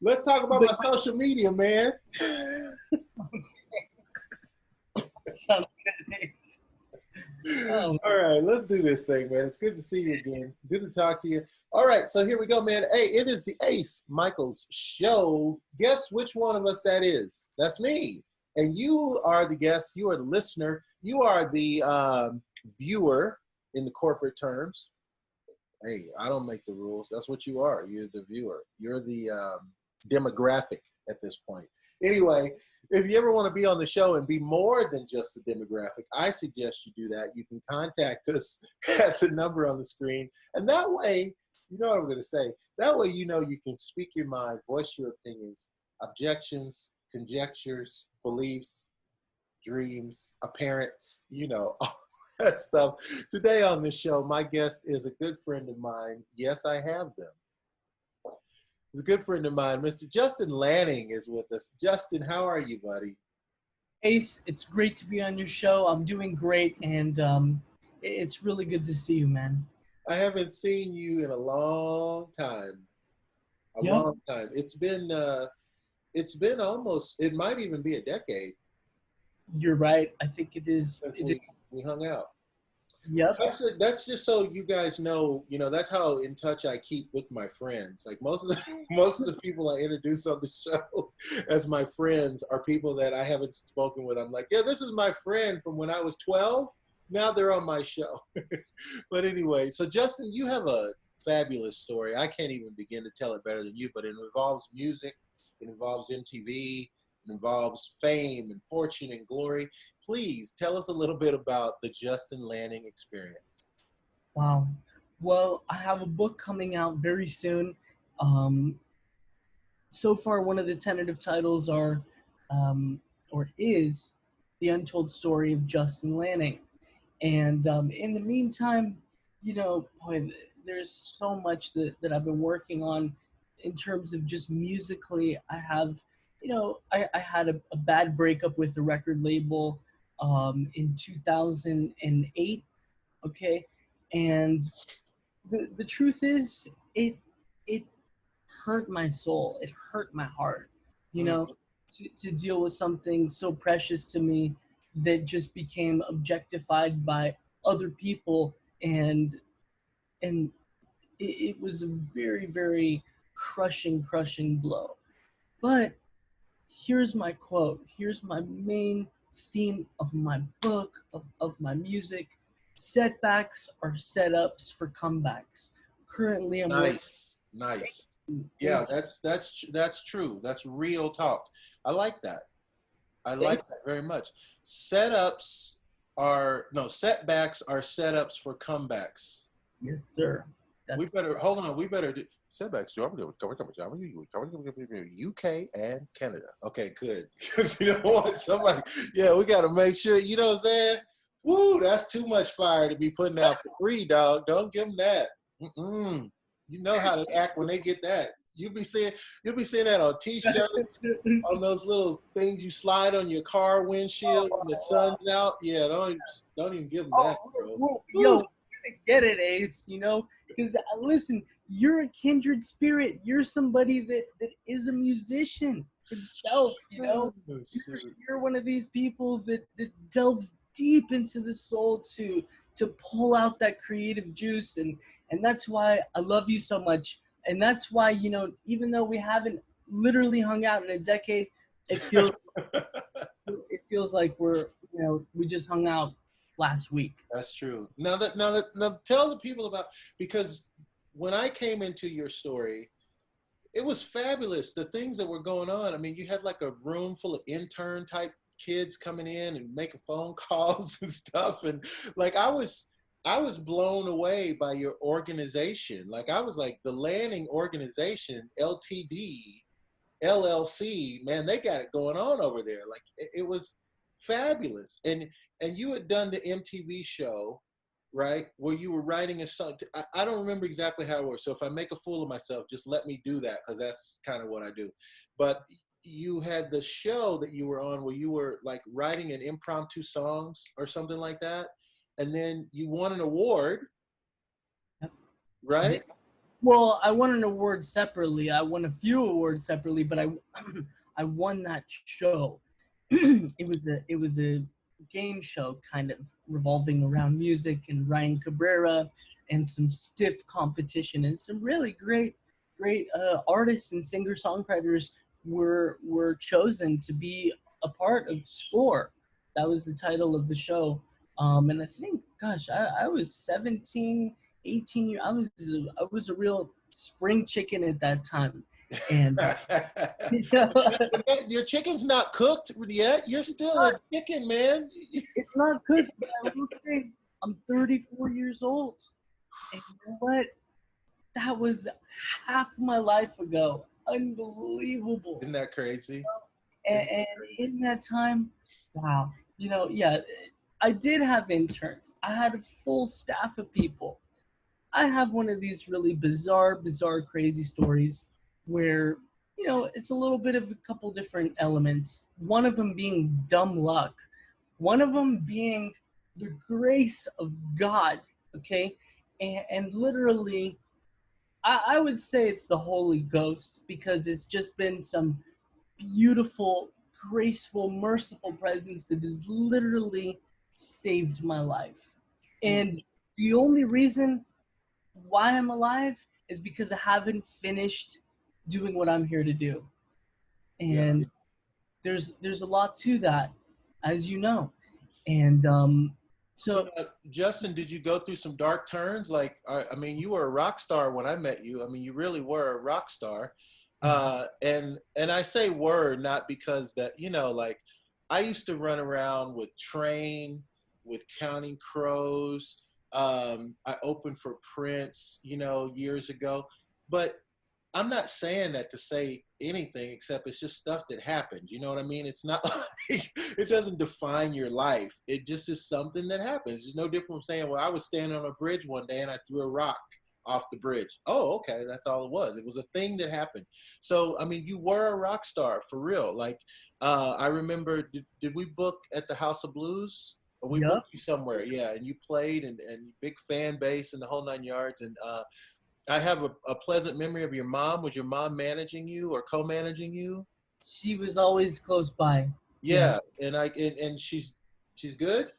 Let's talk about my social media, man. Sounds good. Oh, All right, let's do this thing, man. It's good to see you again. Good to talk to you. All right, so here we go, man. Hey, it is the Ace Michaels show. Guess which one of us that is? That's me. And you are the guest. You are the listener. You are the viewer in the corporate terms. Hey, I don't make the rules. That's what you are. You're the viewer. You're the demographic at this point. Anyway, if you ever want to be on the show and be more than just the demographic, I suggest you do that. You can contact us at the number on the screen. And that way, you know what I'm going to say. That way, you know you can speak your mind, voice your opinions, objections, conjectures, beliefs, dreams, appearance, you know, all that stuff. Today on this show, my guest is a good friend of mine. Yes, I have them. He's a good friend of mine. Mr. Justin Lanning is with us. Justin, how are you, buddy? Ace, it's great to be on your show. I'm doing great, and it's really good to see you, man. I haven't seen you in a long time. A Yep, long time. It's been almost, it might even be a decade you're right. I think it is. since It is. we hung out. Yep. That's just so you guys know, that's how in touch I keep with my friends. Like most of the most of the people I introduce on the show as my friends are people that I haven't spoken with. I'm like, yeah, this is my friend from when I was 12. Now they're on my show. But anyway, so Justin, you have a fabulous story. I can't even begin to tell it better than you, but it involves music, it involves MTV, it involves fame and fortune and glory. Please tell us a little bit about the Justin Lanning experience. Wow. Well, I have a book coming out very soon. Um, so far, one of the tentative titles are, or is, The Untold Story of Justin Lanning. And in the meantime, boy, there's so much that I've been working on in terms of just musically. I have, I had a bad breakup with the record label in 2008. Okay. And the truth is, it hurt my soul. It hurt my heart, you Mm, know, to deal with something so precious to me that just became objectified by other people, and it was a very, very crushing blow. But here's my quote. Here's my main theme of my book, of my music. Setbacks are setups for comebacks. Currently, I'm working. nice, nice. Yeah, Thank that's true. That's real talk. I like that. I thank like that very much. Setups are no setbacks are setups for comebacks. you, yes, sir. We That's better hold on. We better do setbacks. UK and Canada. Okay, good. Because you know what, somebody. Yeah, we got to make sure. You know what I'm saying? Woo, that's too much fire to be putting out for free, dog. Don't give them that. Mm-mm. You know how to act when they get that. You'll be seeing that on T-shirts, on those little things you slide on your car windshield when the sun's out. Yeah, don't even give them oh, that, bro. yo, Woo. get it, Ace. Because listen, you're a kindred spirit. You're somebody that is a musician himself. Oh, shoot. You're one of these people that delves deep into the soul to pull out that creative juice, and that's why I love you so much. And that's why, even though we haven't literally hung out in a decade, it feels it feels like we just hung out last week. That's true. Now tell the people about, because when I came into your story, it was fabulous. The things that were going on. I mean, you had like a room full of intern type kids coming in and making phone calls and stuff, and like I was blown away by your organization. Like I was like the Lanning organization, LTD, LLC, man, they got it going on over there. Like it was fabulous. And you had done the MTV show, right? Where you were writing a song. I don't remember exactly how it works. So if I make a fool of myself, just let me do that, because that's kind of what I do. But you had the show that you were on where you were like writing an impromptu songs or something like that. And then you won an award, Yep. I right? did. Well, I won an award separately. I won a few awards separately, but I I won that show. It was a game show kind of revolving around music and Ryan Cabrera and some stiff competition and some really great artists and singer songwriters were chosen to be a part of Score. That was the title of the show. And I think, gosh, I was 17, 18 years. I was a real spring chicken at that time, and you know, Your chicken's not cooked yet. You're still a chicken, man. it's not good. But I will say, I'm 34 years old, and you know what? That was half my life ago. Unbelievable. Isn't that crazy? And in that time, wow. Yeah, I did have interns. I had a full staff of people. I have one of these really bizarre, crazy stories where, it's a little bit of a couple different elements. One of them being dumb luck, one of them being the grace of God, okay? And literally, I would say it's the Holy Ghost because it's just been some beautiful, graceful, merciful presence that has literally saved my life. And the only reason why I'm alive is because I haven't finished doing what I'm here to do. Yeah. And there's a lot to that, as you know. And So, Justin, did you go through some dark turns? Like, I mean, you were a rock star when I met you. I mean, you really were a rock star. And I say were not because that, like I used to run around with Train, with Counting Crows. I opened for Prince, years ago. But I'm not saying that to say anything except it's just stuff that happens. You know what I mean? It's not like it doesn't define your life. It just is something that happens. It's no different from saying, well, I was standing on a bridge one day and I threw a rock off the bridge. Oh, okay. That's all it was. It was a thing that happened. So, I mean, you were a rock star for real. Like, I remember, did we book at the House of Blues? Or we Yep. booked you somewhere. Yeah. And you played and big fan base and the whole 9 yards. And, I have a pleasant memory of your mom. Was your mom managing you or co-managing you? She was always close by. Yeah, Yes. and she's good.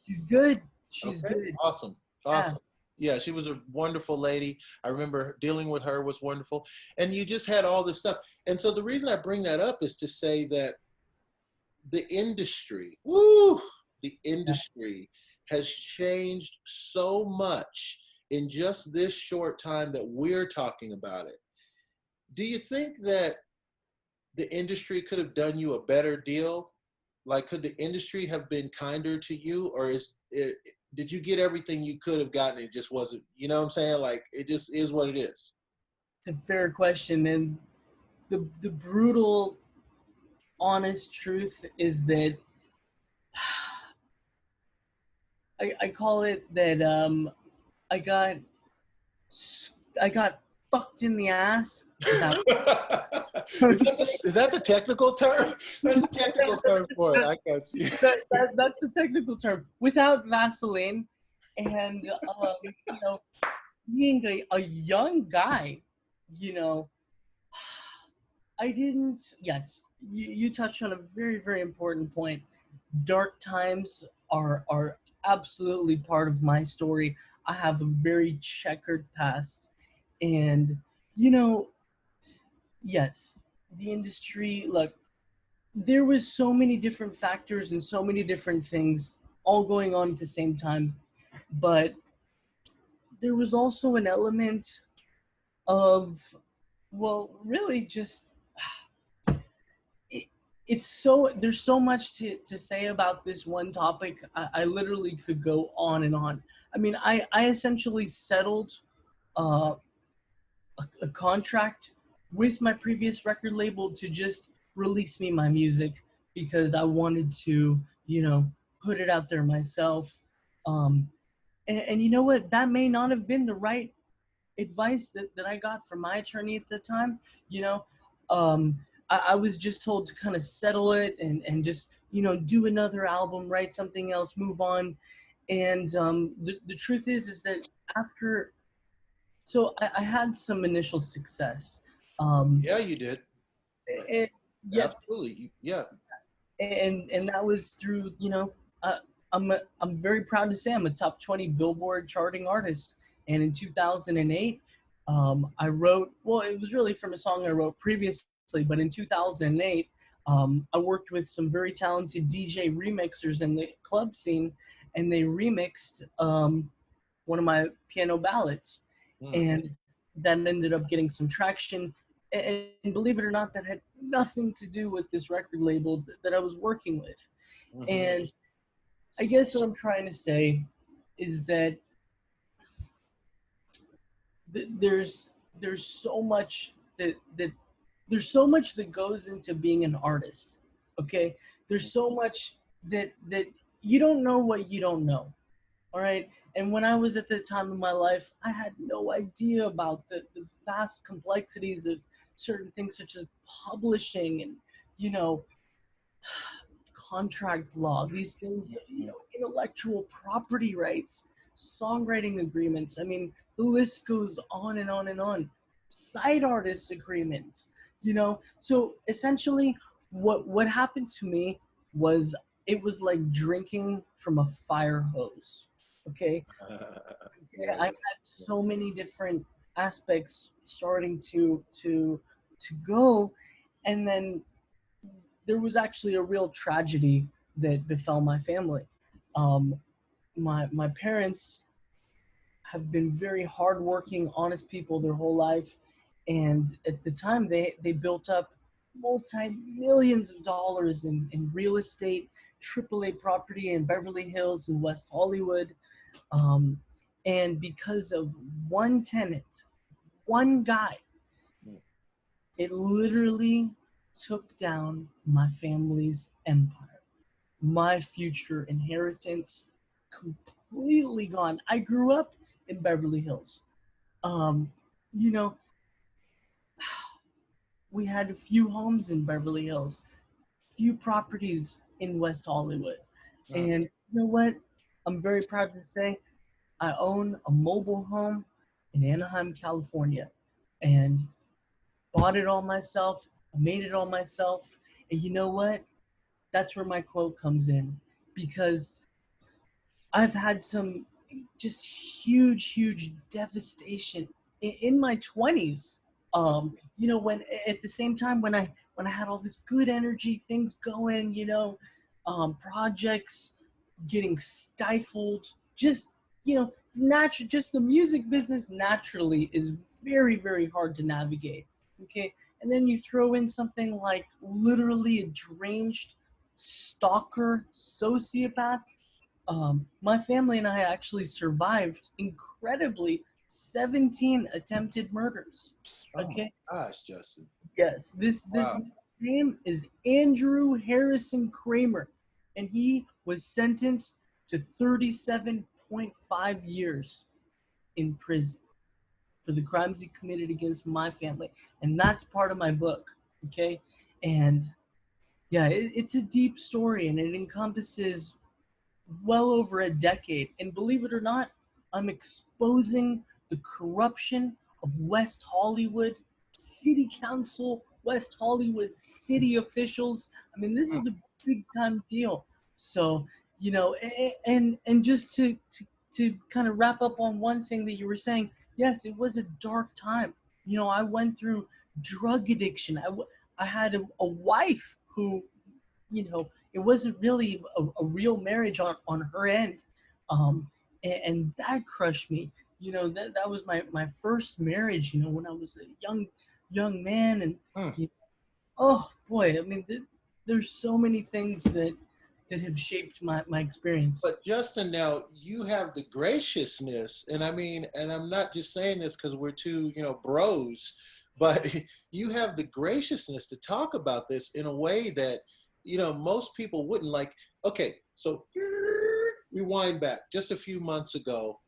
She's good. She's Okay, good. awesome, Yeah. awesome. Yeah, she was a wonderful lady. I remember dealing with her was wonderful, and you just had all this stuff. And so the reason I bring that up is to say that the industry, the industry has changed so much in just this short time that we're talking about it. Do you think that the industry could have done you a better deal? Like, could the industry have been kinder to you, or did you get everything you could have gotten? It just wasn't. You know what I'm saying? Like, it just is what it is. It's a fair question, and the brutal, honest truth is that I call it that I got I got fucked in the ass without. Is that the technical term? That's the technical term for it. I got you. That's the technical term. Without Vaseline, and being a young guy, you know, I didn't. Yes, you touched on a very important point. Dark times are absolutely part of my story. I have a very checkered past, and you know, yes, the industry. Look, there was so many different factors and so many different things all going on at the same time, but there was also an element of, well, really just it, it's so there's so much to say about this one topic. I literally could go on and on. I mean, I essentially settled uh, a contract with my previous record label to just release me my music because I wanted to, put it out there myself. Um, and you know what? That may not have been the right advice that I got from my attorney at the time. You know, um, I was just told to kind of settle it and just, do another album, write something else, move on. And the truth is that after So I had some initial success. Um, Yeah, you did. and, yeah, Absolutely. Yeah. and that was through, uh, I'm very proud to say I'm a top 20 Billboard charting artist. And in 2008, I wrote, well, it was really from a song I wrote previously, but in 2008, I worked with some very talented DJ remixers in the club scene, and they remixed one of my piano ballads, Mm. and that ended up getting some traction. And believe it or not, that had nothing to do with this record label that I was working with. Hmm. And I guess what I'm trying to say is that there's so much that there's so much that goes into being an artist. Okay, there's so much that you don't know what you don't know. All right. And when I was at the time of my life, I had no idea about the vast complexities of certain things such as publishing and, you know, contract law, these things, intellectual property rights, songwriting agreements. I mean, the list goes on and on and on. Side artist agreements, So essentially, what happened to me was it was like drinking from a fire hose. Okay, Yeah. I had so many different aspects starting to go, and then there was actually a real tragedy that befell my family. Um, my parents have been very hardworking, honest people their whole life, and at the time they built up multi millions of dollars in real estate, AAA property in Beverly Hills and West Hollywood, um, and because of one tenant, one guy, it literally took down my family's empire, my future inheritance, completely gone. I grew up in Beverly Hills. Um, you know, we had a few homes in Beverly Hills, few properties in West Hollywood. Mm. And you know what? I'm very proud to say I own a mobile home in Anaheim, California, and bought it all myself, made it all myself. And you know what? That's where my quote comes in, because I've had some just huge devastation in my 20s. When at the same time when I had all this good energy, things going, projects getting stifled, just natural. Just the music business naturally is very hard to navigate. Okay, and then you throw in something like literally a deranged stalker sociopath. My family and I actually survived incredibly 17 attempted murders. Oh my Okay. gosh, Justin. Yes. This Wow. name is Andrew Harrison Kramer, and he was sentenced to 37.5 years in prison for the crimes he committed against my family, and that's part of my book. Okay. And yeah, it's a deep story, and it encompasses well over a decade. And believe it or not, I'm exposing the corruption of West Hollywood City Council, West Hollywood city officials. I mean, this Mm. is a big time deal. So, and just to kind of wrap up on one thing that you were saying, yes, it was a dark time. I went through drug addiction. I had a wife who it wasn't really a real marriage on her end, and that crushed me. That was my first marriage. When I was a young man, and Mm. you oh boy, I mean, there's so many things that have shaped my experience. But Justin, now you have the graciousness, and I mean, and I'm not just saying this because we're two, bros, but you have the graciousness to talk about this in a way that, most people wouldn't. Like, okay, so rewind back just a few months ago,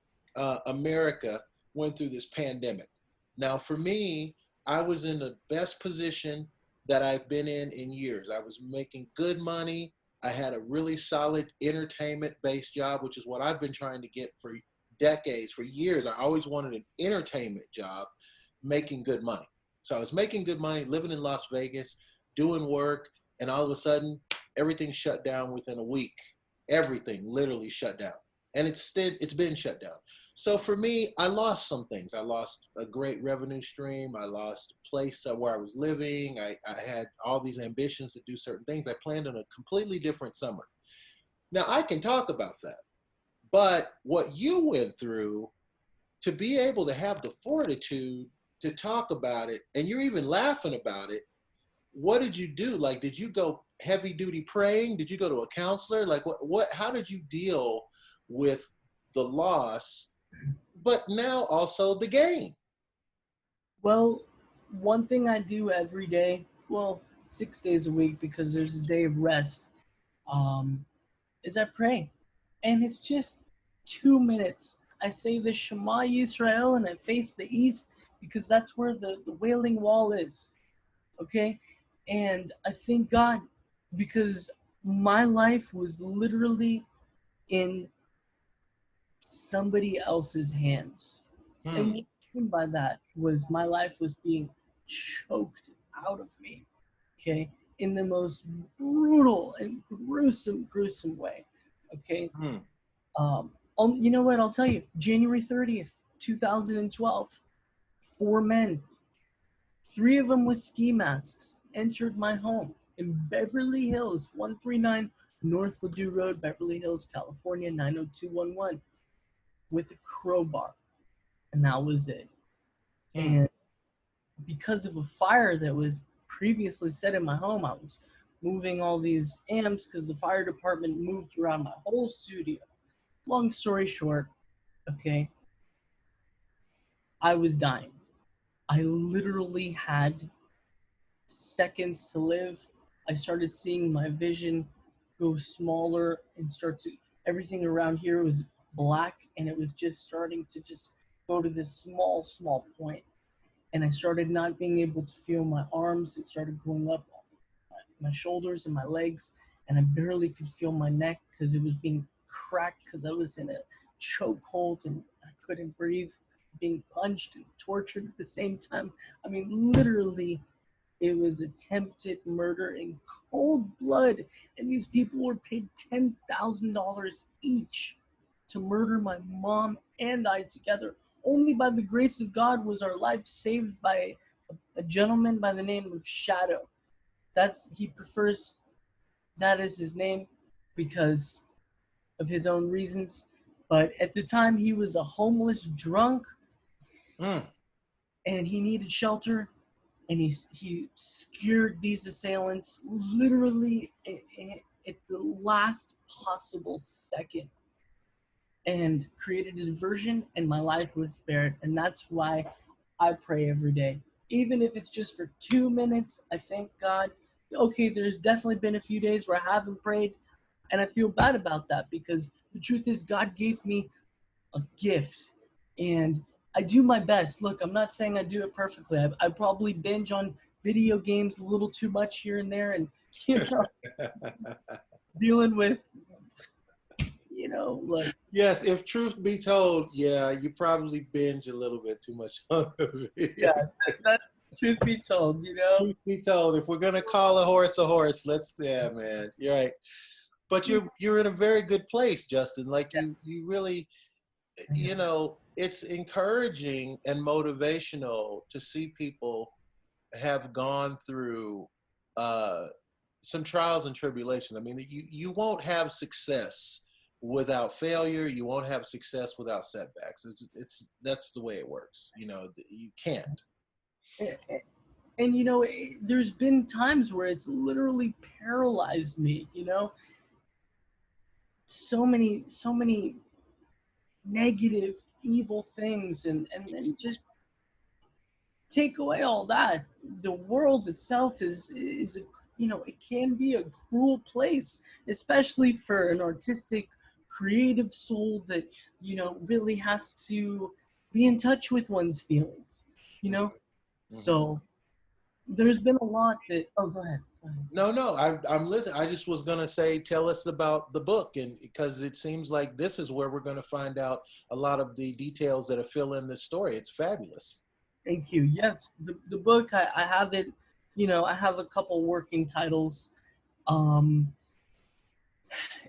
America went through this pandemic. Now, for me, I was in the best position that I've been in years. I was making good money. I had a really solid entertainment based job, which is what I've been trying to get for decades, for years, I always wanted an entertainment job, making good money. So I was making good money, living in Las Vegas, doing work, and all of a sudden, everything shut down within a week. Everything literally shut down, and it's been shut down. So for me, I lost some things. I lost a great revenue stream. I lost a place where I was living. I had all these ambitions to do certain things. I planned on a completely different summer. Now I can talk about that, but what you went through, to be able to have the fortitude to talk about it, and you're even laughing about it, what did you do? Like, did you go heavy duty praying? Did you go to a counselor? Like, how did you deal with the loss, but now also the gain? Well, one thing I do every day, well, 6 days a week because there's a day of rest, um, is I pray. And it's just 2 minutes. I say the Shema Yisrael and I face the east because that's where the Wailing Wall is. Okay? And I thank God because my life was literally in somebody else's hands. And Hmm. what I mean by that was my life was being choked out of me, okay, in the most brutal and gruesome way, okay. Hmm. You know what? I'll tell you. January 30th, 2012, four men, three of them with ski masks, entered my home in Beverly Hills, 139 North Ladue Road, Beverly Hills, California, 90211, with a crowbar, and that was it. Hmm. And because of a fire that was previously set in my home, I was moving all these amps because the fire department moved around my whole studio. Long story short, okay, I was dying. I literally had seconds to live. I started seeing my vision go smaller and start to, everything around here was black and it was just starting to just go to this small point. And I started not being able to feel my arms. It started going up my shoulders and my legs, and I barely could feel my neck because it was being cracked because I was in a chokehold and I couldn't breathe, being punched and tortured at the same time. I mean, literally, it was attempted murder in cold blood, and these people were paid $10,000 each to murder my mom and I together. Only by the grace of God was our life saved by a gentleman by the name of Shadow. He prefers that as his name because of his own reasons. But at the time, he was a homeless drunk Hmm. and he needed shelter. And he scared these assailants literally at the last possible second and created a diversion, and my life was spared. And that's why I pray every day. Even if it's just for 2 minutes, I thank God. Okay, there's definitely been a few days where I haven't prayed, and I feel bad about that because the truth is, God gave me a gift, and I do my best. Look, I'm not saying I do it perfectly. I probably binge on video games a little too much here and there, and you know, dealing with, like Yes, if truth be told, yeah, you probably binge a little bit too much on yeah, it. that's truth be told, you know. Truth be told, if we're gonna call a horse, let's, yeah, man, you're right. But you're in a very good place, Justin. Like you really, it's encouraging and motivational to see people have gone through uh, some trials and tribulations. I mean, you won't have success without failure. You won't have success without setbacks. It's that's the way it works. You can't. And there's been times where it's literally paralyzed me. So many negative, evil things, and then just take away all that. The world itself is a it can be a cruel place, especially for an artistic, creative soul that really has to be in touch with one's feelings. You know, Mm-hmm. so there's been a lot that. Oh, go ahead. No, I'm listening. I just was gonna say, tell us about the book, and because it seems like this is where we're gonna find out a lot of the details that fill in this story. It's fabulous. Thank you. Yes, the book, I have it, I have a couple working titles. Um,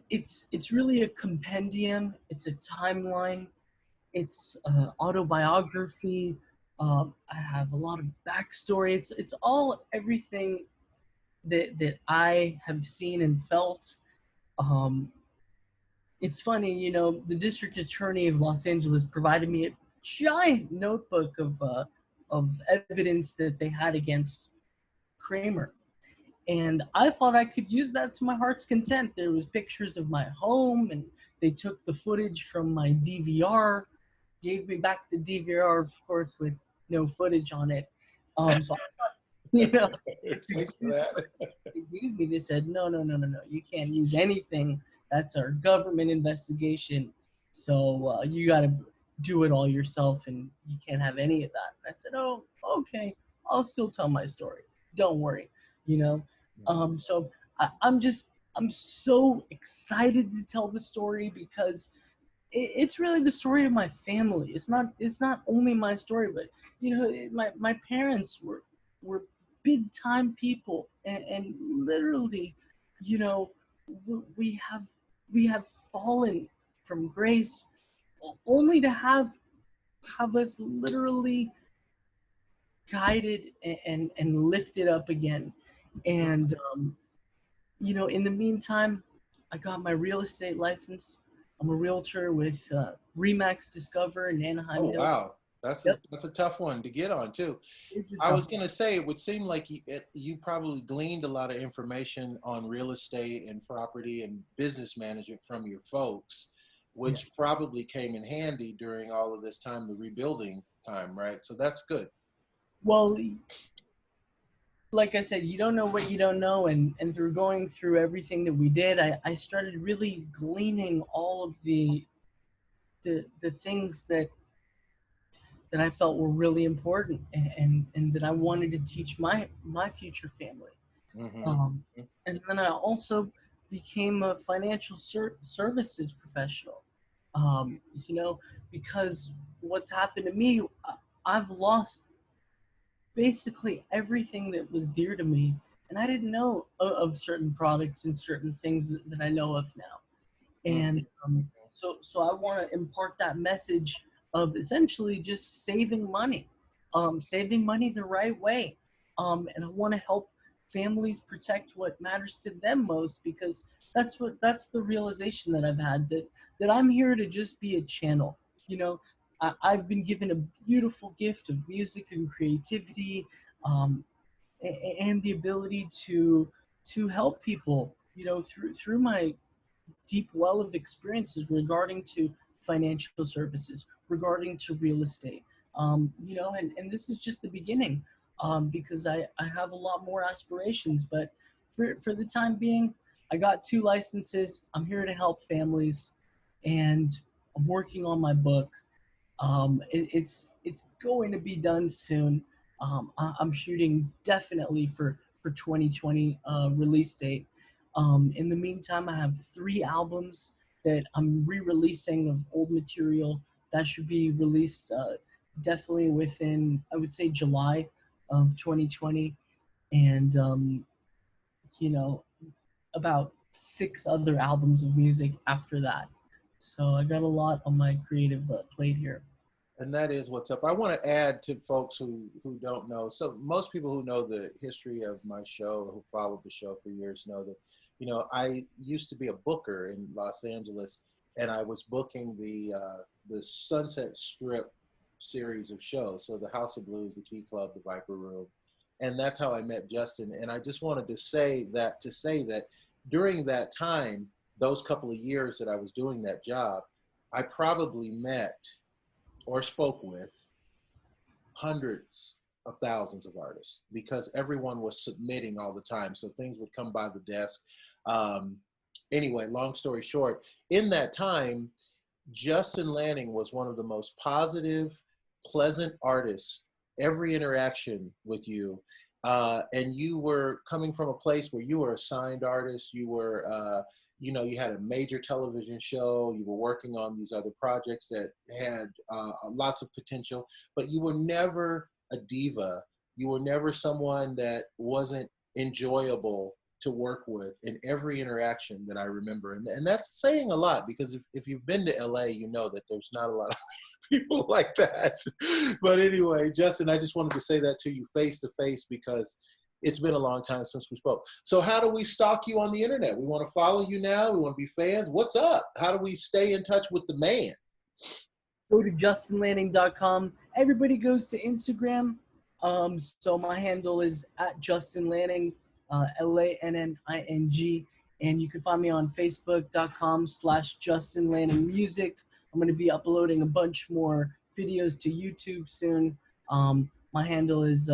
it's really a compendium. It's a timeline. It's autobiography. I have a lot of backstory. It's all everything that I have seen and felt. Um, it's funny, the district attorney of Los Angeles provided me a giant notebook of evidence that they had against Kramer. And I thought I could use that to my heart's content. There was pictures of my home, and they took the footage from my DVR, gave me back the DVR, of course, with no footage on it. So you know, Thanks for that. they gave me. They said, no, no, no, no, no. You can't use anything. That's our government investigation. So you got to do it all yourself, and you can't have any of that. And I said, oh, okay. I'll still tell my story. Don't worry. You know. So I'm so excited to tell the story because it's really the story of my family. It's not only my story, but my parents were big time people, and literally, you know, we have we have fallen from grace, only to have us literally guided and lifted up again. And in the meantime, I got my real estate license. I'm a realtor with Remax Discover in Anaheim Oh Hills. wow, Yep, that's a tough one to get on too. it's a I tough was gonna say it would seem like you probably gleaned a lot of information on real estate and property and business management from your folks, one. which probably came in handy during all of this time, the rebuilding time, right? So that's good. Well, like I said, you don't know what you don't know, and through going through everything that we did, I started really gleaning all of the things that I felt were really important, and that I wanted to teach my future family. Hmm. Um, and then I also became a financial services professional. Um, you know, because what's happened to me, I've lost basically everything that was dear to me, and I didn't know of certain products and certain things that I know of now. And so I want to impart that message of essentially just saving money the right way. And I want to help families protect what matters to them most, because that's the realization that I've had, that I'm here to just be a channel. You know, I've been given a beautiful gift of music and creativity, um, and the ability to help people. Through my deep well of experiences regarding to financial services, regarding to real estate. And this is just the beginning, because I have a lot more aspirations. But for the time being, I got 2 licenses. I'm here to help families, and I'm working on my book. It's going to be done soon. I'm shooting definitely for 2020 release date. In the meantime, I have 3 albums that I'm re-releasing of old material that should be released definitely within, I would say, July of 2020, and you know about 6 other albums of music after that. So I got a lot on my creative plate here. And that is what's up. I want to add to folks who don't know. So most people who know the history of my show, who followed the show for years, know that, I used to be a booker in Los Angeles, and I was booking the Sunset Strip series of shows. So the House of Blues, the Key Club, the Viper Room, and that's how I met Justin. And I just wanted to say that during that time, those couple of years that I was doing that job, I probably met or spoke with hundreds of thousands of artists because everyone was submitting all the time. So things would come by the desk. Um, anyway, long story short, in that time, Justin Lanning was one of the most positive, pleasant artists. Every interaction with you, and you were coming from a place where you were a signed artist, you were, you had a major television show, you were working on these other projects that had lots of potential, but you were never a diva. You were never someone that wasn't enjoyable to work with in every interaction that I remember. And that's saying a lot, because if you've been to LA, you know that there's not a lot of people like that. But anyway, Justin, I just wanted to say that to you face to face, because it's been a long time since we spoke. So how do we stalk you on the internet? We want to follow you now. We want to be fans. What's up? How do we stay in touch with the man? Go to justinlanning.com. Everybody goes to Instagram. So my handle is at Justin Lanning, Lanning. And you can find me on facebook.com/Justin Lanning Music. I'm going to be uploading a bunch more videos to YouTube soon. My handle is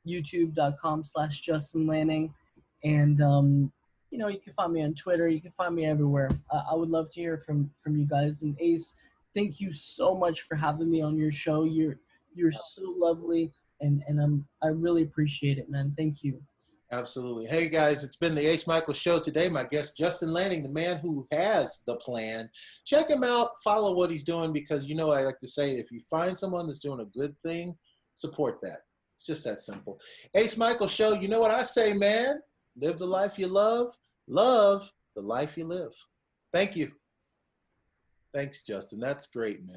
youtube.com/Justin Lanning. And, you can find me on Twitter. You can find me everywhere. I would love to hear from you guys. And Ace, thank you so much for having me on your show. You're so lovely, and I really appreciate it, man. Thank you. Absolutely. Hey guys, it's been the Ace Michael Show today. My guest, Justin Lanning, the man who has the plan. Check him out, follow what he's doing, because I like to say, if you find someone that's doing a good thing, support that. It's just that simple. Ace Michael Show, you know what I say, man? Live the life you love the life you live. Thank you. Thanks, Justin. That's great, man.